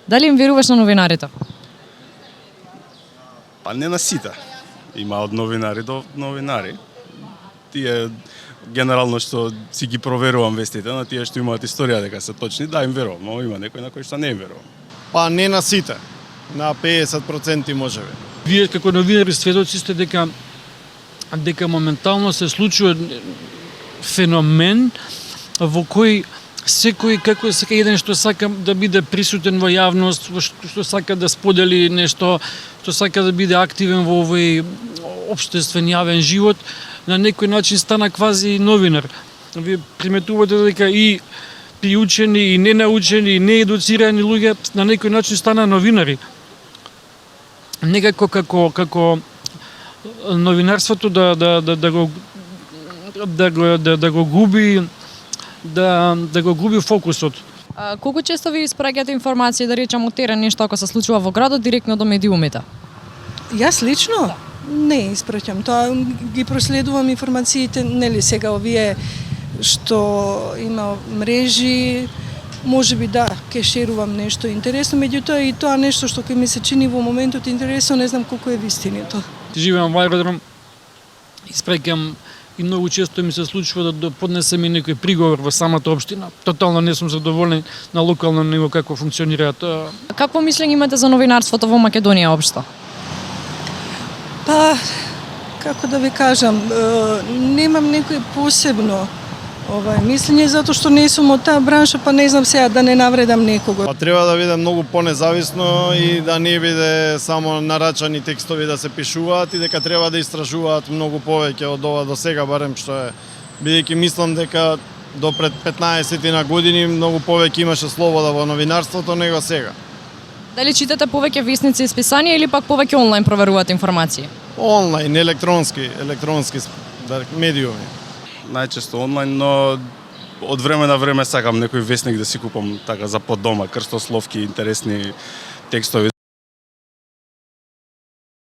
Дали им веруваш на новинарите? Па не на сите. Има од новинари до новинари. Тие генерално што си ги проверувам вестите, на тие што имаат историја дека се точни, да им верувам, но има некои на кои што не им верувам. Па не на сите. На 50% можеби. Вие како новинари сведоци сте дека моментално се случува феномен во кој секој како сака еден што сака да биде присутен во јавност, што сака да сподели нешто, што сака да биде активен во овој општествен јавен живот, на некој начин стана квази новинар. Вие приметувате дека и приучени, и ненаучени, и неедуцирани луѓе на некој начин стана новинари. Некако како новинарството да го губи фокусот. Колку често ви испраќате информации, да речам, од терен нешто ако се случува во градот директно до медиумите? Јас лично не испраќам тоа, ги проследувам информациите, нели сега овие што има мрежи, можеби да, ке шерувам нешто интересно, меѓутоа и тоа нешто што ми се чини во моментот интересно, не знам колку е вистинито. Живеам во аеродром, испраќам и многу често ми се случува да поднесем и некој приговор во самата општина. Тотално не сум задоволен на локално ниво како функционираат. Какво мислење имате за новинарството во Македонија општо? Па, како да ви кажам, немам некој посебно мислење, затоа што не сум од таа бранша, па не знам сега да не навредам некого. Па треба да биде многу понезависно и да не биде само нарачани текстови да се пишуваат и дека треба да истражуваат многу повеќе од ова до сега, барем што е. Бидејќи мислам дека до пред 15 на години многу повеќе имаше слобода во новинарството него сега. Дали читате повеќе весници и списанија или пак повеќе онлайн проверувате информации? Онлайн, електронски медиуми. Најчесто онлайн, но од време на време сакам некој весник да си купам така за под дома, крстословки, интересни текстови.